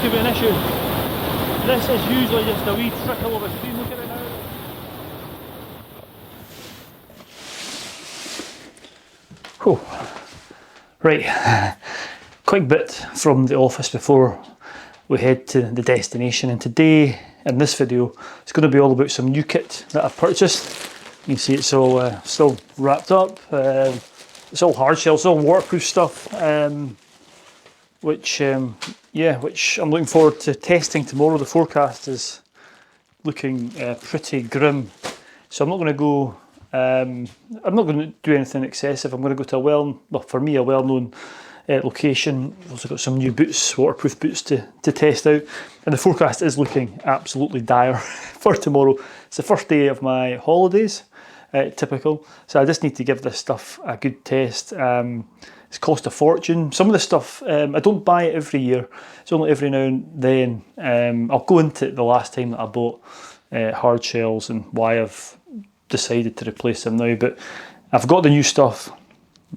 to be an issue. This is usually just a wee trickle of a stream. Look at it now. Whew. Right, quick bit from the office before we head to the destination, and today in this video it's going to be all about some new kit that I've purchased. You can see it's all still wrapped up, it's all hard shell, it's all waterproof stuff, which I'm looking forward to testing tomorrow. The forecast is looking pretty grim, so I'm not going to go I'm not going to do anything excessive. I'm going to go to a well-known location. I've also got some new boots, waterproof boots to test out, and the forecast is looking absolutely dire for tomorrow. It's the first day of my holidays, typical, so I just need to give this stuff a good test. It's cost a fortune. Some of the stuff, I don't buy it every year, it's only every now and then. I'll go into the last time that I bought hard shells and why I've decided to replace them now, but I've got the new stuff.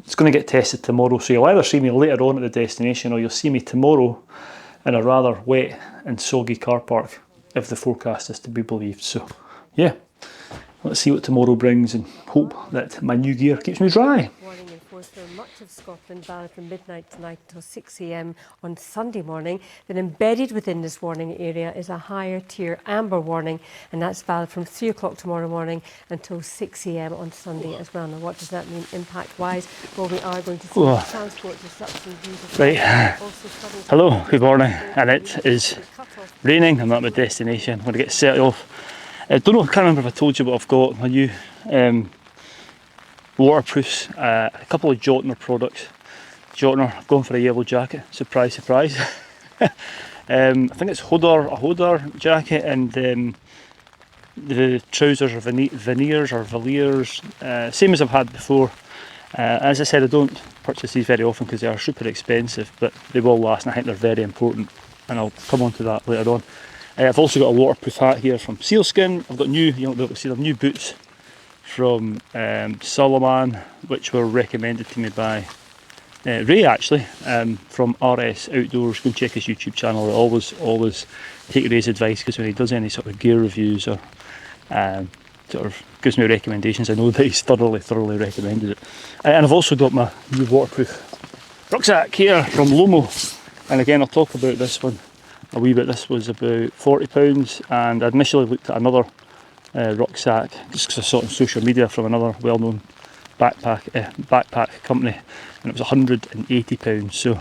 It's going to get tested tomorrow, so you'll either see me later on at the destination or you'll see me tomorrow in a rather wet and soggy car park, if the forecast is to be believed. So yeah, let's see what tomorrow brings and hope that my new gear keeps me dry. Warning in force for much of Scotland, valid from midnight tonight until 6 a.m. on Sunday morning. Then embedded within this warning area is a higher tier amber warning, and that's valid from 3 o'clock tomorrow morning until 6 a.m. on Sunday as well. Now, what does that mean impact-wise? Well, we are going to see transport disruption due to right. Hello, good morning, and it is raining. I'm at my destination. I'm going to get set off. I don't know, I can't remember if I told you, but I've got my new waterproofs, a couple of Jottnar products. Jottnar, I've gone for a yellow jacket, surprise, surprise. I think it's HODR, a HODR jacket, and the trousers are veneers or veneers, same as I've had before. As I said, I don't purchase these very often because they are super expensive, but they will last, and I think they're very important, and I'll come on to that later on. I've also got a waterproof hat here from Sealskin. I've got new, you won't be able to see them, new boots from Salomon, which were recommended to me by Ray, actually, from RS Outdoors. Go and check his YouTube channel. I always take Ray's advice, because when he does any sort of gear reviews or sort of gives me recommendations, I know that he's thoroughly recommended it. And I've also got my new waterproof rucksack here from Lomo, and again I'll talk about this one a wee bit. This was about £40, and I initially looked at another rucksack just because I saw it on social media from another well-known backpack company, and it was £180. So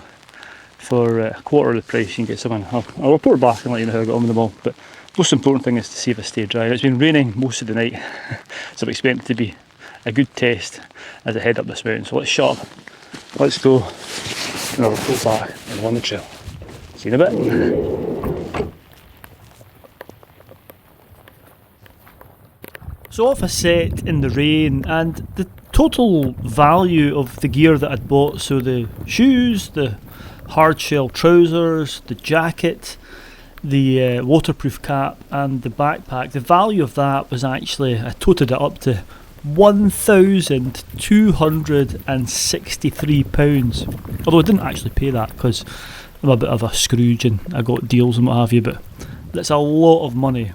for a quarter of the price you can get something. I'll report back and let you know how I got on with them all, but most important thing is to see if I stay dry. It's been raining most of the night, so I'm expecting it to be a good test as I head up this mountain. So let's shut up, let's go, and I'll report back and on the trail. See you in a bit. So off I set in the rain, and the total value of the gear that I'd bought, so the shoes, the hard shell trousers, the jacket, the waterproof cap and the backpack, the value of that was actually, I totaled it up to £1,263. Although I didn't actually pay that because I'm a bit of a Scrooge and I got deals and what have you, but that's a lot of money.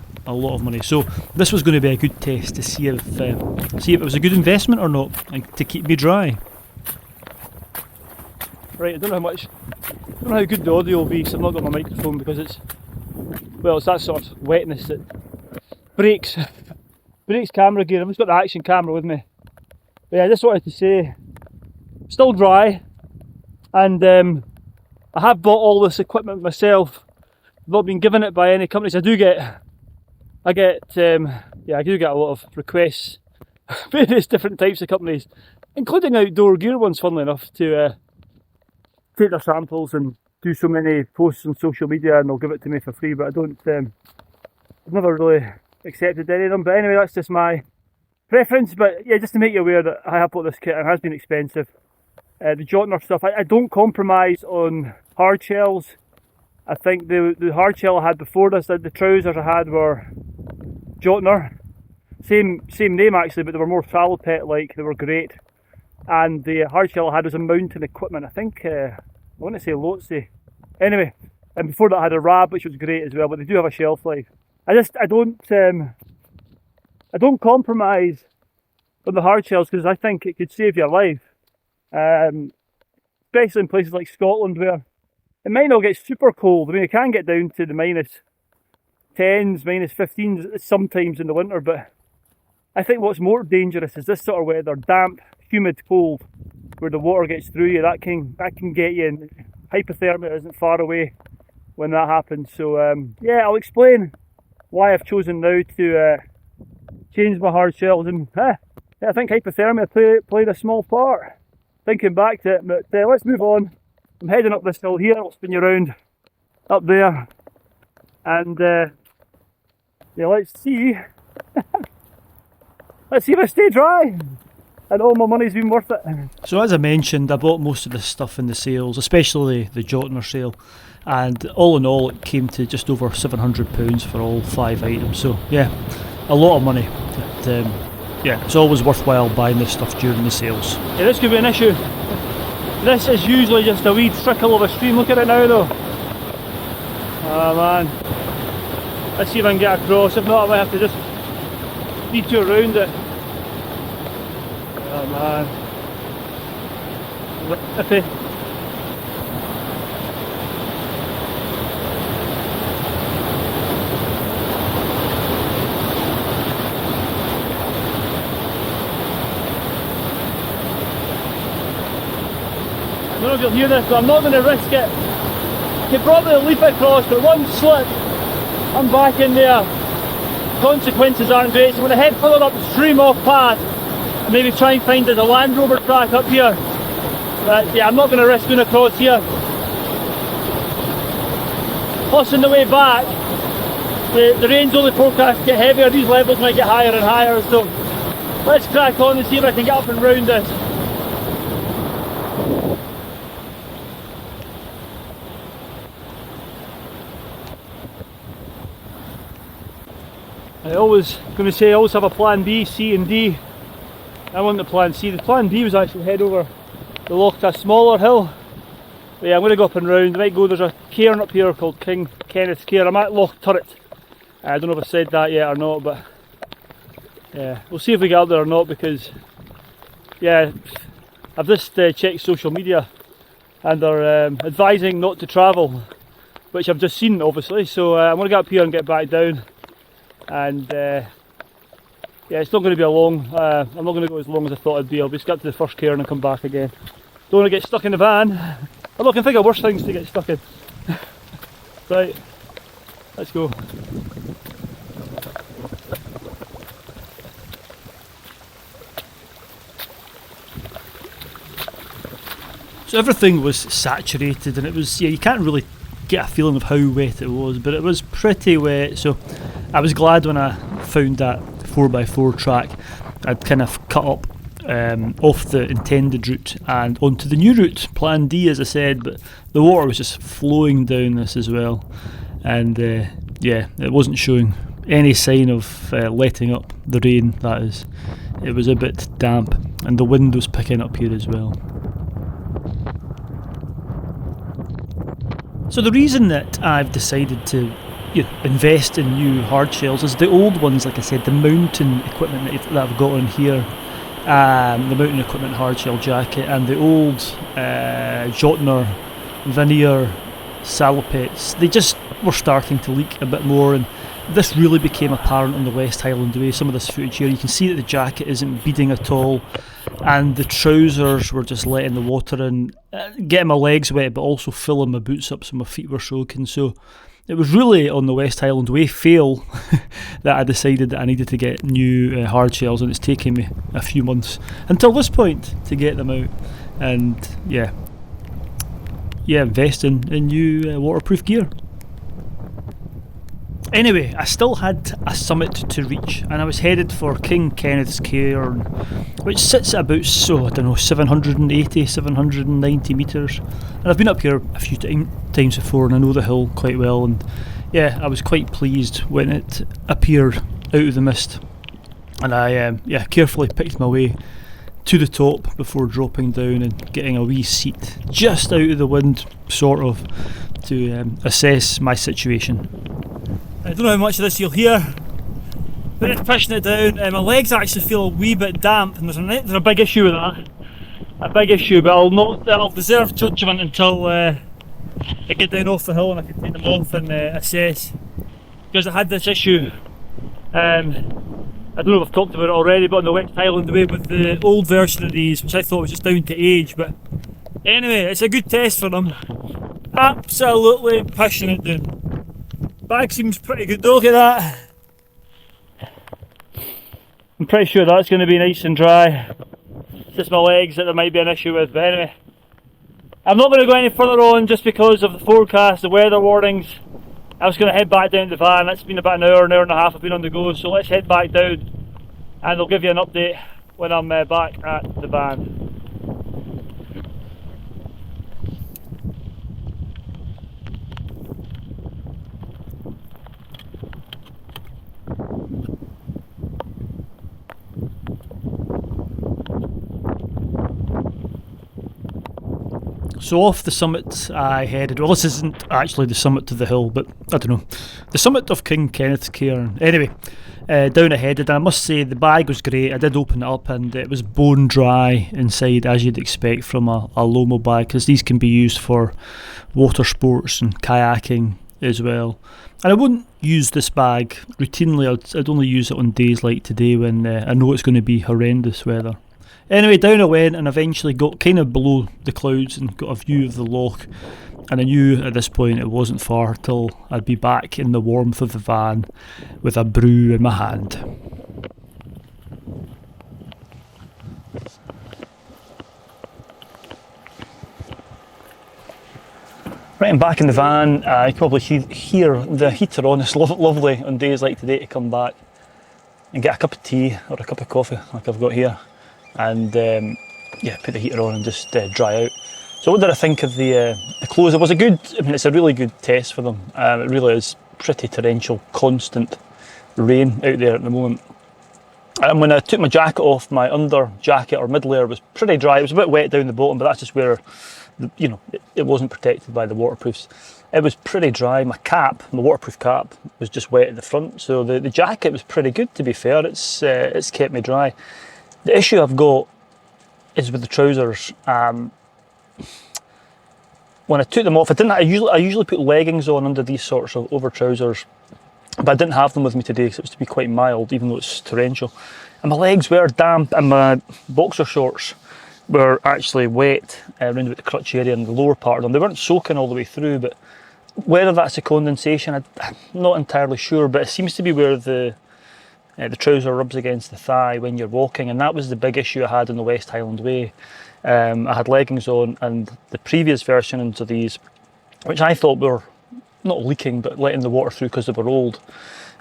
So this was going to be a good test to see if it was a good investment or not, and to keep me dry. Right, I don't know how good the audio will be, because I've not got my microphone, because it's that sort of wetness that breaks camera gear. I've just got the action camera with me. But yeah, I just wanted to say, still dry, and I have bought all this equipment myself. I've not been given it by any companies. I do get a lot of requests, various different types of companies, including outdoor gear ones, funnily enough, to take their samples and do so many posts on social media, and they'll give it to me for free. But I don't, I've never really accepted any of them. But anyway, that's just my preference. But yeah, just to make you aware that I have bought this kit and it has been expensive. The Jottnar stuff, I don't compromise on hard shells. I think the hard shell I had before this, the trousers I had were Jottnar. Same name actually, but they were more Salopet like, they were great. And the hard shell I had was a mountain equipment, I think, I want to say Lotse. Anyway, And before that I had a Rab, which was great as well, but they do have a shelf life. I don't compromise on the hard shells because I think it could save your life. Especially in places like Scotland where it might not get super cold. I mean, it can get down to the -10s, -15s sometimes in the winter, but I think what's more dangerous is this sort of weather, damp, humid, cold, where the water gets through you. That can get you, and hypothermia isn't far away when that happens. So yeah, I'll explain why I've chosen now to change my hard shells, and yeah, I think hypothermia played a small part, thinking back to it. But let's move on. I'm heading up this hill here. I'll spin you around up there, and yeah, let's see let's see if I stay dry and all my money's been worth it. So as I mentioned, I bought most of this stuff in the sales, especially the Jottnar sale, and all in all it came to just over £700 for all 5 items. So yeah, a lot of money. But, yeah, it's always worthwhile buying this stuff during the sales. Yeah, this could be an issue. This is usually just a wee trickle of a stream. Look at it now though. Oh man. Let's see if I can get across. If not, I might have to just detour around it. Oh man. Iffy. I don't know if you'll hear this, but I'm not going to risk it. I could probably leap across, but one slip, I'm back in there. Consequences aren't great, so I'm going to head further upstream off path and maybe try and find there's a Land Rover track up here. But yeah, I'm not going to risk going across here. Plus on the way back, the rain's only forecast to get heavier. These levels might get higher and higher, so let's crack on and see if I can get up and round this. I always have a plan B, C and D. I want the plan C. The plan B was actually head over the loch to a smaller hill. But yeah, I'm going to go up and round. I might go, there's a cairn up here called King Kenneth's Cairn. I'm at Loch Turret. I don't know if I said that yet or not, but yeah, we'll see if we get up there or not, because yeah, I've just checked social media and they're advising not to travel, which I've just seen obviously, so I'm going to get up here and get back down. And yeah, it's not going to be a long, I'm not going to go as long as I thought it'd be. I'll just get to the first cairn and come back again. Don't want to get stuck in the van. I'm not going to think of worse things to get stuck in. Right, let's go. So everything was saturated, and it was, yeah, you can't really get a feeling of how wet it was, but it was pretty wet. So I was glad when I found that 4x4 track. I'd kind of cut up off the intended route and onto the new route, plan D as I said, but the water was just flowing down this as well, and yeah, it wasn't showing any sign of letting up, the rain that is. It was a bit damp and the wind was picking up here as well. So the reason that I've decided to invest in new hard shells is the old ones, like I said, the mountain equipment that I've got on here, the mountain equipment hard shell jacket, and the old Jottnar Vanir salopettes, they just were starting to leak a bit more, and this really became apparent on the West Highland Way. Some of this footage here, you can see that the jacket isn't beading at all, and the trousers were just letting the water in, getting my legs wet, but also filling my boots up so my feet were soaking. So it was really on the West Highland Way fail that I decided that I needed to get new hard shells, and it's taken me a few months until this point to get them out. And yeah, invest in new waterproof gear. Anyway, I still had a summit to reach, and I was headed for King Kenneth's Cairn, which sits at about, 780, 790 metres. And I've been up here a few times before, and I know the hill quite well, and yeah, I was quite pleased when it appeared out of the mist. And I carefully picked my way to the top before dropping down and getting a wee seat just out of the wind, sort of, to assess my situation. I don't know how much of this you'll hear, but it's pushing it down. My legs actually feel a wee bit damp, and there's a big issue with that. A big issue, but I'll deserve judgment until I get down off the hill and I can take them off and assess. Because I had this issue, I don't know if I've talked about it already, but on the West Highland Way with the old version of these, which I thought was just down to age, but anyway, it's a good test for them. Absolutely pushing it down. Bag seems pretty good though, look at that. I'm pretty sure that's going to be nice and dry. It's just my legs that there might be an issue with, but anyway. I'm not going to go any further on just because of the forecast, the weather warnings. I was going to head back down to the van. It's been about an hour and a half I've been on the go, so let's head back down and I'll give you an update when I'm back at the van. So off the summit I headed, well this isn't actually the summit of the hill, but I don't know, the summit of King Kenneth Cairn. Anyway, down I headed, and I must say the bag was great. I did open it up and it was bone dry inside, as you'd expect from a Lomo bag, because these can be used for water sports and kayaking as well. And I wouldn't use this bag routinely. I'd only use it on days like today when I know it's going to be horrendous weather. Anyway, down I went and eventually got kind of below the clouds and got a view of the loch, and I knew at this point it wasn't far till I'd be back in the warmth of the van with a brew in my hand. Right, I'm back in the van. You can probably hear the heater on. It's lovely on days like today to come back and get a cup of tea or a cup of coffee like I've got here, and yeah, put the heater on and just dry out. So what did I think of the clothes? It was a good, I mean it's a really good test for them. It really is pretty torrential, constant rain out there at the moment. And when I took my jacket off, my under jacket or mid layer was pretty dry. It was a bit wet down the bottom, but that's just where, you know, it wasn't protected by the waterproofs. It was pretty dry. My cap, my waterproof cap, was just wet at the front. So the jacket was pretty good, to be fair. It's kept me dry. The issue I've got is with the trousers. When I took them off, I usually put leggings on under these sorts of over trousers, but I didn't have them with me today because it was to be quite mild, even though it's torrential. And my legs were damp, and my boxer shorts were actually wet around about the crotch area and the lower part of them. They weren't soaking all the way through, but whether that's a condensation, I'm not entirely sure, but it seems to be where the trouser rubs against the thigh when you're walking, and that was the big issue I had in the West Highland Way. I had leggings on, and the previous versions of these, which I thought were not leaking but letting the water through because they were old,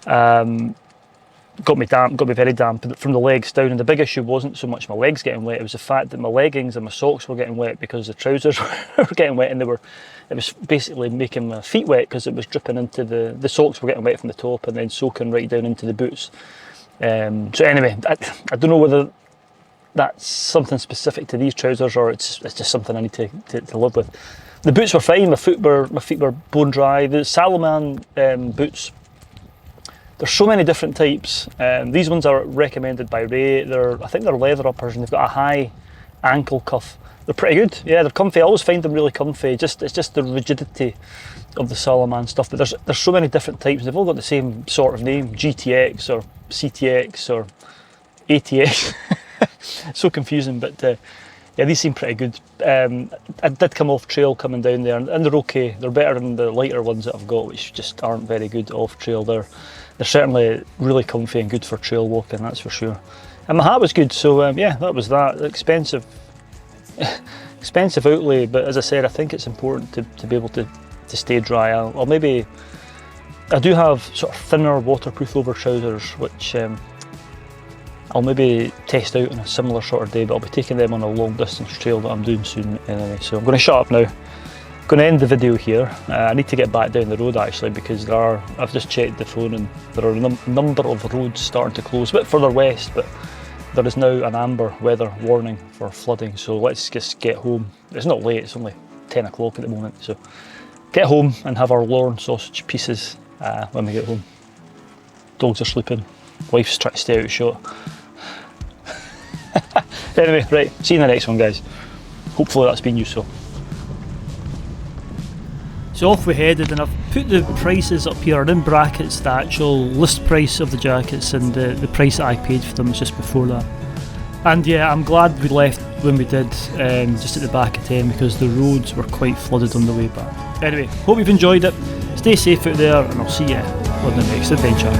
got me very damp from the legs down. And the big issue wasn't so much my legs getting wet, it was the fact that my leggings and my socks were getting wet because the trousers were getting wet, and it was basically making my feet wet because it was dripping into the socks were getting wet from the top and then soaking right down into the boots. So anyway, I don't know whether that's something specific to these trousers or it's just something I need to live with. The boots were fine. My feet were bone dry. The Salomon boots, there's so many different types. These ones are recommended by Ray. I think they're leather uppers, and they've got a high ankle cuff. They're pretty good. Yeah, they're comfy. I always find them really comfy. It's just the rigidity of the Salomon stuff. But there's so many different types. They've all got the same sort of name: GTX or CTX or ATX. So confusing, but yeah, these seem pretty good. I did come off trail coming down there, and they're okay. They're better than the lighter ones that I've got, which just aren't very good off trail. They're certainly really comfy and good for trail walking, that's for sure. And my hat was good, so yeah, that was that. Expensive outlay, but as I said, I think it's important to be able to stay dry. I'll maybe, I do have sort of thinner waterproof over trousers, which I'll maybe test out on a similar sort of day, but I'll be taking them on a long distance trail that I'm doing soon anyway. So I'm going to shut up now. I'm going to end the video here. I need to get back down the road actually, because I've just checked the phone and there are a number of roads starting to close, a bit further west, but there is now an amber weather warning for flooding, so let's just get home. It's not late, it's only 10 o'clock at the moment, so get home and have our Lorne sausage pieces when we get home. Dogs are sleeping, wife's trying to stay out of shot. Anyway, right, see you in the next one, guys. Hopefully that's been useful. So off we headed, and I've put the prices up here in brackets, the actual list price of the jackets and the price that I paid for them just before that. And yeah, I'm glad we left when we did, just at the back of 10, because the roads were quite flooded on the way back. Anyway, hope you've enjoyed it, stay safe out there, and I'll see you on the next adventure.